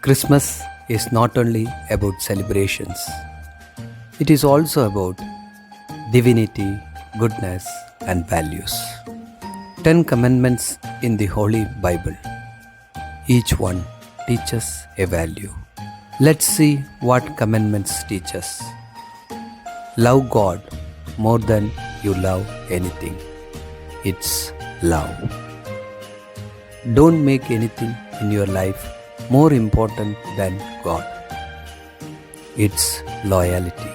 Christmas is not only about celebrations, it is also about divinity, goodness, and values. 10 commandments in the Holy Bible. Each one teaches a value. Let's see what commandments teach us. Love God more than you love anything. It's love. Don't make anything in your life more important than God. It's loyalty.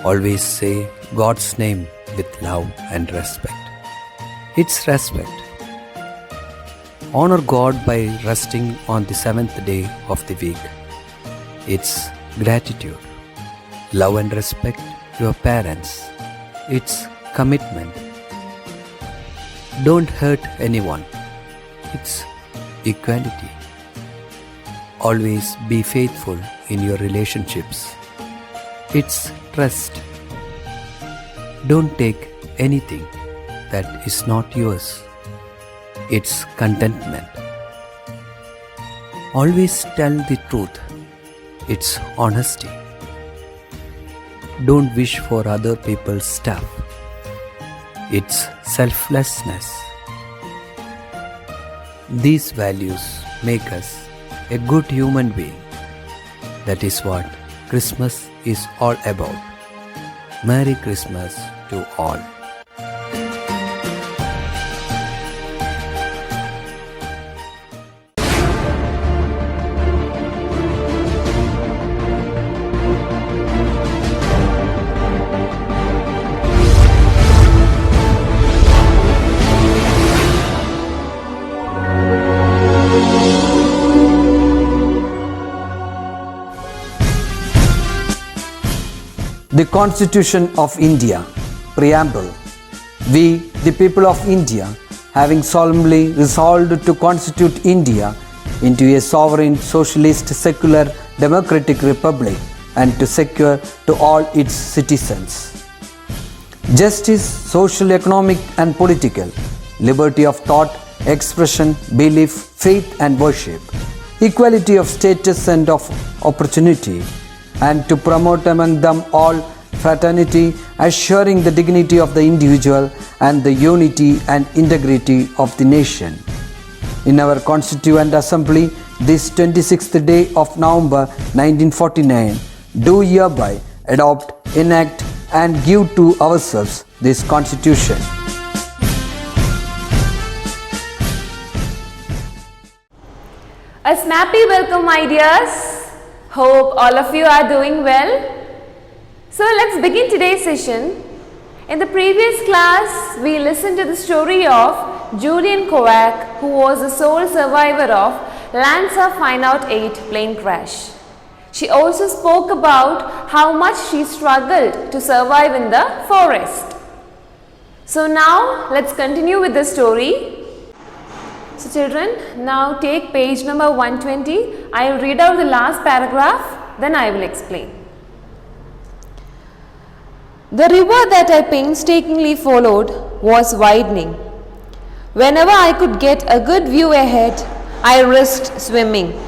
Always say God's name with love and respect. It's respect. Honor God by resting on the seventh day of the week. It's gratitude. Love and respect your parents. It's commitment. Don't hurt anyone. It's equality. Always be faithful in your relationships. It's trust. Don't take anything that is not yours. It's contentment. Always tell the truth. It's honesty. Don't wish for other people's stuff. It's selflessness. These values make us a good human being. That is what Christmas is all about. Merry Christmas to all. The Constitution of India, Preamble. We, the people of India, having solemnly resolved to constitute India into a sovereign, socialist, secular, democratic republic and to secure to all its citizens justice, social, economic and political, liberty of thought, expression, belief, faith and worship, equality of status and of opportunity, and to promote among them all fraternity, assuring the dignity of the individual and the unity and integrity of the nation. In our Constituent Assembly, this 26th day of November 1949, do hereby adopt, enact and give to ourselves this Constitution. A snappy welcome, my dears. Hope all of you are doing well. So let's begin today's session. In the previous class, we listened to the story of Julian Kovac, who was the sole survivor of Lanza Fineout 8 plane crash. She also spoke about how much she struggled to survive in the forest. So now let's continue with the story. So children, now take page number 120. I will read out the last paragraph, then I will explain. The river that I painstakingly followed was widening. Whenever I could get a good view ahead, I risked swimming.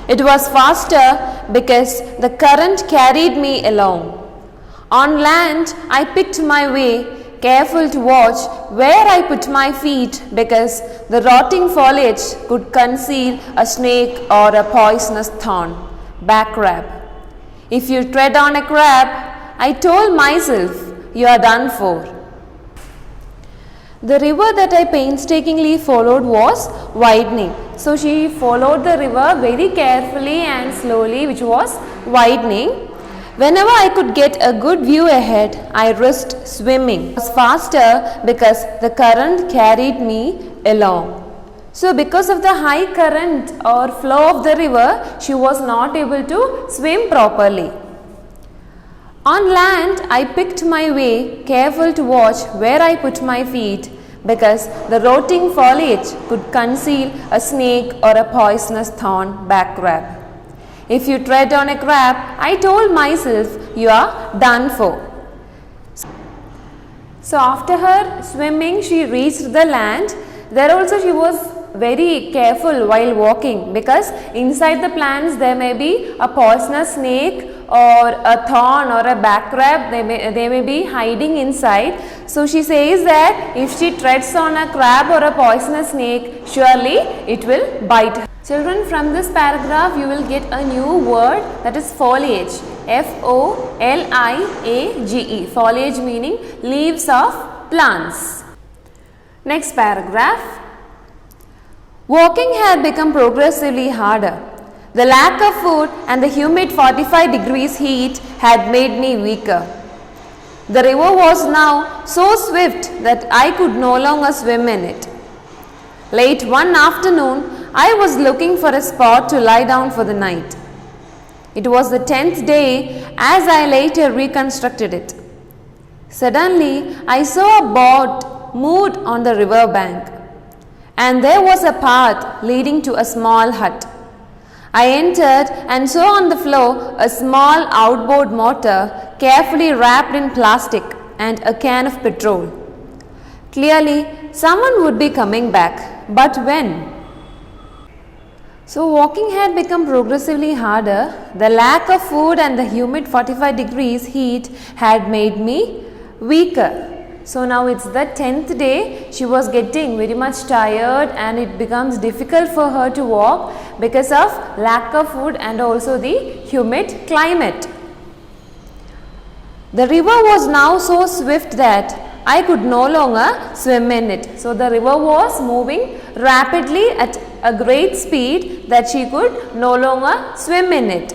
It was faster because the current carried me along. On land, I picked my way, careful to watch where I put my feet because the rotting foliage could conceal a snake or a poisonous thorn. Back crab. If you tread on a crab, I told myself, you are done for. The river that I painstakingly followed was widening. So she followed the river very carefully and slowly, which was widening. Whenever I could get a good view ahead, I risked swimming. It was faster because the current carried me along. So because of the high current or flow of the river, she was not able to swim properly. On land, I picked my way, careful to watch where I put my feet because the rotting foliage could conceal a snake or a poisonous thorn. Back crab. If you tread on a crab, I told myself, you are done for. So after her swimming, she reached the land. There also she was very careful while walking, because inside the plants there may be a poisonous snake or a thorn or a back crab, they may be hiding inside. So she says that if she treads on a crab or a poisonous snake, surely it will bite her. Children, from this paragraph you will get a new word, that is foliage. F-O-L-I-A-G-E. Foliage meaning leaves of plants. Next paragraph. Walking had become progressively harder. The lack of food and the humid 45 degrees heat had made me weaker. The river was now so swift that I could no longer swim in it. Late one afternoon, I was looking for a spot to lie down for the night. It was the 10th day, as I later reconstructed it. Suddenly, I saw a boat moored on the river bank, and there was a path leading to a small hut. I entered and saw on the floor a small outboard motor carefully wrapped in plastic and a can of petrol. Clearly, someone would be coming back, but when? So walking had become progressively harder. The lack of food and the humid 45 degrees heat had made me weaker. So now it's the 10th day. She was getting very much tired and it becomes difficult for her to walk because of lack of food and also the humid climate. The river was now so swift that I could no longer swim in it. So the river was moving rapidly at a great speed that she could no longer swim in it.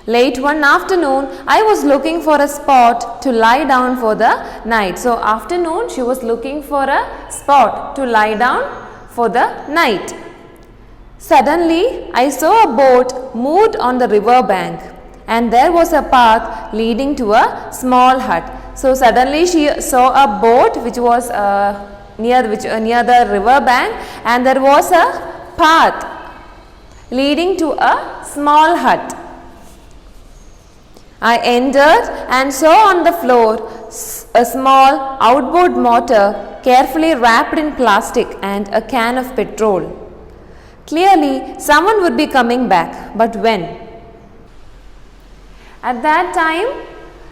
Late one afternoon, I was looking for a spot to lie down for the night. So afternoon, she was looking for a spot to lie down for the night. Suddenly, I saw a boat moored on the river bank, and there was a path leading to a small hut. So suddenly she saw a boat which was near the river bank, and there was a path leading to a small hut. I entered and saw on the floor a small outboard motor carefully wrapped in plastic and a can of petrol. Clearly, someone would be coming back, but when? At that time,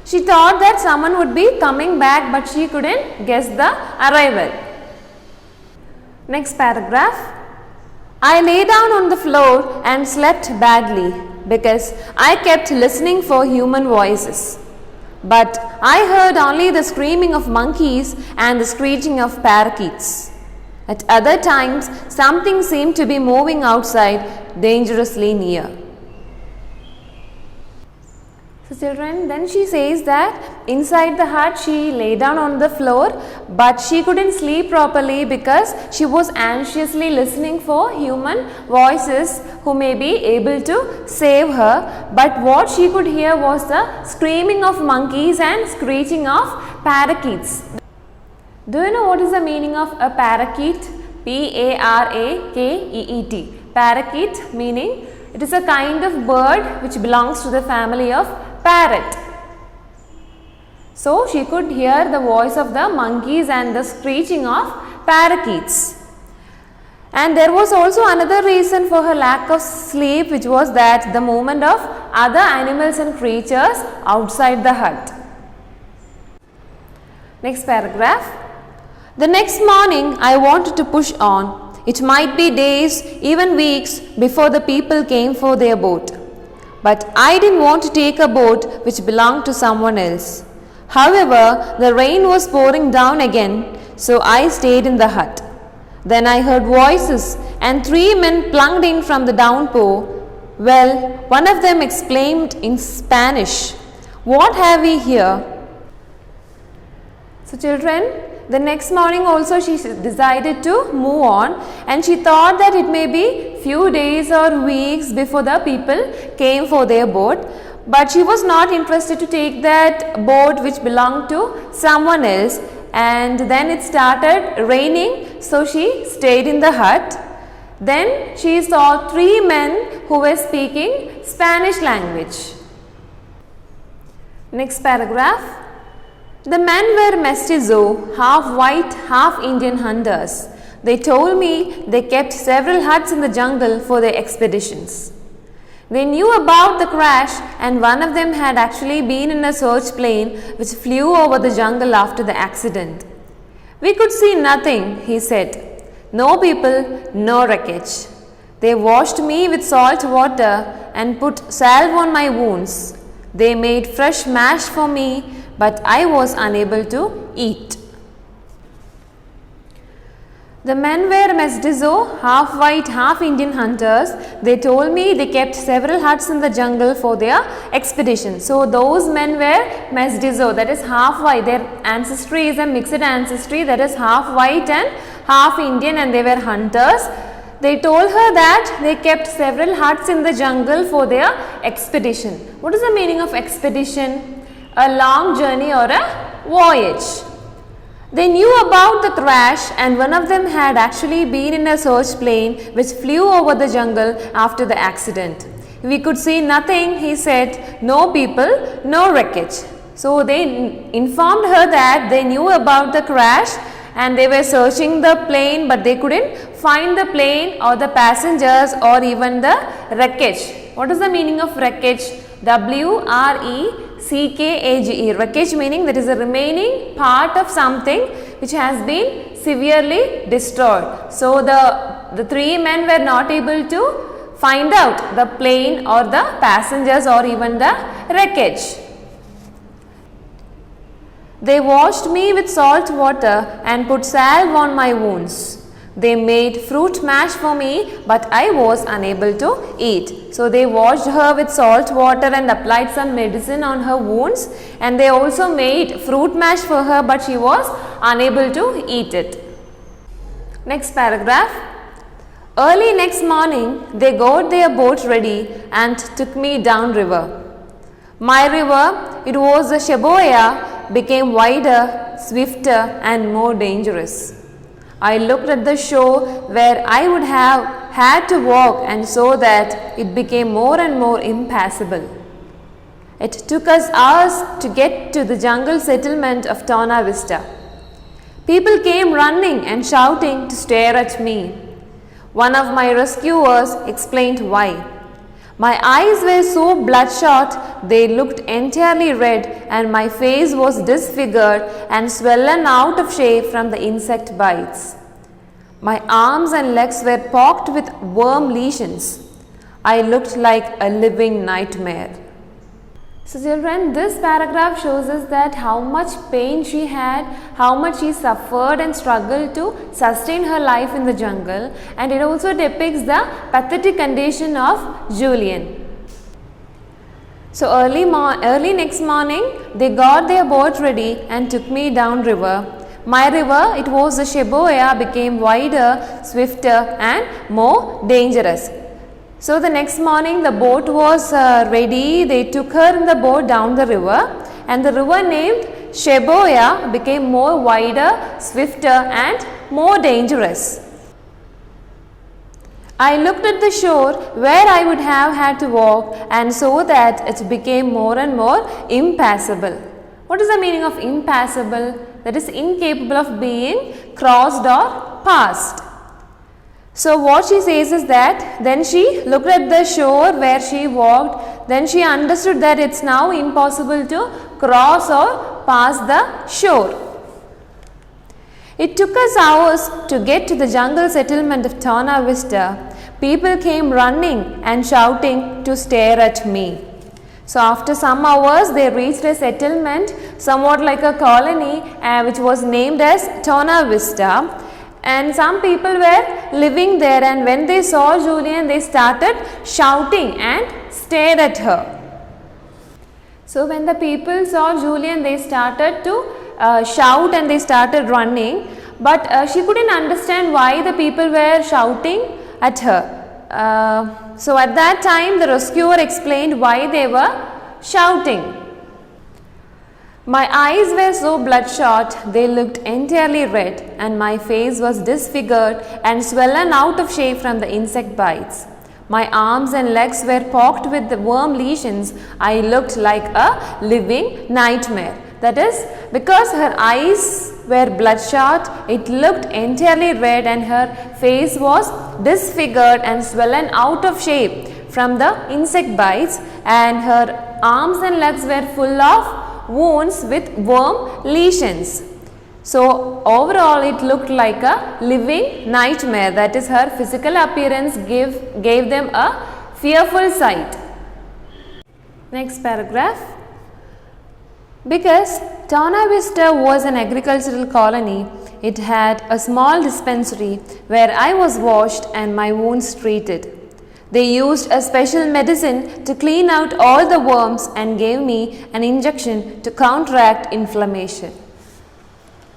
she thought that someone would be coming back, but she couldn't guess the arrival. Next paragraph. I lay down on the floor and slept badly because I kept listening for human voices. But I heard only the screaming of monkeys and the screeching of parakeets. At other times, something seemed to be moving outside, dangerously near. So children, then she says that inside the hut she lay down on the floor, but she couldn't sleep properly because she was anxiously listening for human voices who may be able to save her. But what she could hear was the screaming of monkeys and screeching of parakeets. Do you know what is the meaning of a parakeet? P-A-R-A-K-E-E-T. Parakeet meaning it is a kind of bird which belongs to the family of parrot. So she could hear the voice of the monkeys and the screeching of parakeets. And there was also another reason for her lack of sleep, which was that the movement of other animals and creatures outside the hut. Next paragraph. The next morning I wanted to push on. It might be days, even weeks before the people came for their boat. But I didn't want to take a boat which belonged to someone else. However, the rain was pouring down again, so I stayed in the hut. Then I heard voices and 3 men plunged in from the downpour. Well, one of them exclaimed in Spanish, "What have we here?" So children, the next morning also she decided to move on, and she thought that it may be few days or weeks before the people came for their boat. But she was not interested to take that boat which belonged to someone else, and then it started raining, so she stayed in the hut. Then she saw 3 men who were speaking Spanish language. Next paragraph. The men were mestizo, half white, half Indian hunters. They told me they kept several huts in the jungle for their expeditions. They knew about the crash, and one of them had actually been in a search plane which flew over the jungle after the accident. We could see nothing, he said. No people, no wreckage. They washed me with salt water and put salve on my wounds. They made fresh mash for me, but I was unable to eat. The men were mestizo, half white, half Indian hunters. They told me they kept several huts in the jungle for their expedition. So those men were mestizo, that is half white. Their ancestry is a mixed ancestry, that is half white and half Indian, and they were hunters. They told her that they kept several huts in the jungle for their expedition. What is the meaning of expedition? A long journey or a voyage. They knew about the crash, and one of them had actually been in a search plane which flew over the jungle after the accident. We could see nothing, he said, no people, no wreckage. So they informed her that they knew about the crash and they were searching the plane, but they couldn't find the plane or the passengers or even the wreckage. What is the meaning of wreckage? W-R-E-C-K-A-G-E. Wreckage meaning that is a remaining part of something which has been severely destroyed. So the three men were not able to find out the plane or the passengers or even the wreckage. They washed me with salt water and put salve on my wounds. They made fruit mash for me, but I was unable to eat. So they washed her with salt water and applied some medicine on her wounds, and they also made fruit mash for her, but she was unable to eat it. Next paragraph. Early next morning, they got their boat ready and took me down river. My river, it was the Sheboyah, became wider, swifter and more dangerous. I looked at the shore where I would have had to walk and saw that it became more and more impassable. It took us hours to get to the jungle settlement of Tonga Vista. People came running and shouting to stare at me. One of my rescuers explained why. My eyes were so bloodshot, they looked entirely red, and my face was disfigured and swollen out of shape from the insect bites. My arms and legs were pocked with worm lesions. I looked like a living nightmare. So children, this paragraph shows us that how much pain she had, how much she suffered and struggled to sustain her life in the jungle, and it also depicts the pathetic condition of Julian. So early next morning, they got their boat ready and took me down river. My river, it was the Sheboyah, became wider, swifter and more dangerous. So the next morning the boat was ready. They took her in the boat down the river, and the river named Sheboyah became more wider, swifter and more dangerous. I looked at the shore where I would have had to walk and saw that it became more and more impassable. What is the meaning of impassable? That is incapable of being crossed or passed. So what she says is that then she looked at the shore where she walked, then she understood that it's now impossible to cross or pass the shore. It took us hours to get to the jungle settlement of Tonga Vista. People came running and shouting to stare at me. So after some hours they reached a settlement somewhat like a colony which was named as Tonga Vista. And some people were living there, and when they saw Julian, they started shouting and stared at her. So when the people saw Julian, they started to shout and they started running, but she couldn't understand why the people were shouting at her. So at that time the rescuer explained why they were shouting. My eyes were so bloodshot, they looked entirely red, and my face was disfigured and swollen out of shape from the insect bites. My arms and legs were pocked with the worm lesions. I looked like a living nightmare. That is, because her eyes were bloodshot, it looked entirely red and her face was disfigured and swollen out of shape from the insect bites, and her arms and legs were full of wounds with worm lesions. So overall it looked like a living nightmare. That is, her physical appearance gave them a fearful sight. Next paragraph. Because Tonga Vista was an agricultural colony, it had a small dispensary where I was washed and my wounds treated. They used a special medicine to clean out all the worms and gave me an injection to counteract inflammation.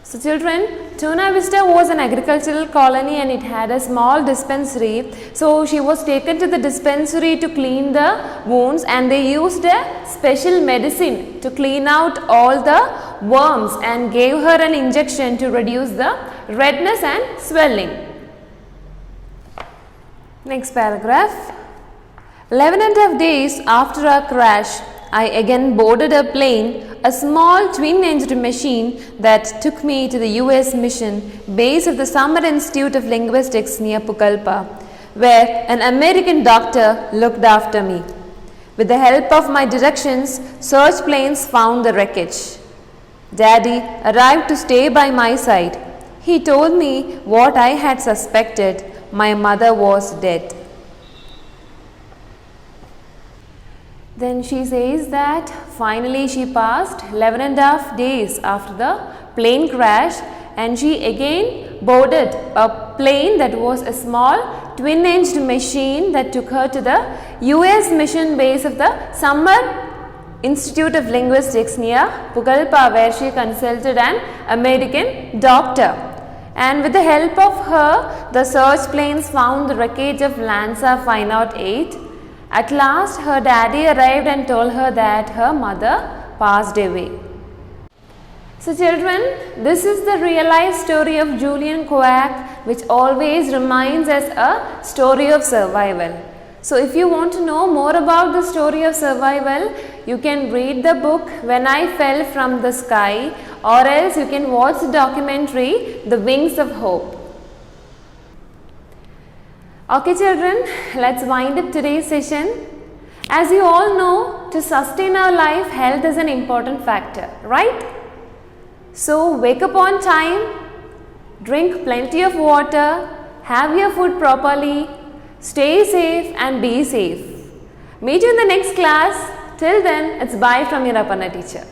So children, Tonga Vista was an agricultural colony and it had a small dispensary. So she was taken to the dispensary to clean the wounds, and they used a special medicine to clean out all the worms and gave her an injection to reduce the redness and swelling. Next paragraph. 11.5 days after our crash, I again boarded a plane, a small twin-engine machine that took me to the US Mission base of the Summer Institute of Linguistics near Pucallpa, where an American doctor looked after me. With the help of my directions, search planes found the wreckage. Daddy arrived to stay by my side. He told me what I had suspected. My mother was dead. Then she says that finally she passed 11.5 days after the plane crash, and she again boarded a plane that was a small twin-engine machine that took her to the US Mission base of the Summer Institute of Linguistics near Pucallpa, where she consulted an American doctor. And with the help of her, the search planes found the wreckage of Lanza 508. At last, her daddy arrived and told her that her mother passed away. So children, this is the real life story of Julian Quack, which always reminds us a story of survival. So if you want to know more about the story of survival, you can read the book When I Fell from the Sky, or else you can watch the documentary The Wings of Hope. Okay children, let's wind up today's session. As you all know, to sustain our life, health is an important factor, right? So wake up on time, drink plenty of water, have your food properly, stay safe and be safe. Meet you in the next class. Till then, it's bye from your Aparna teacher.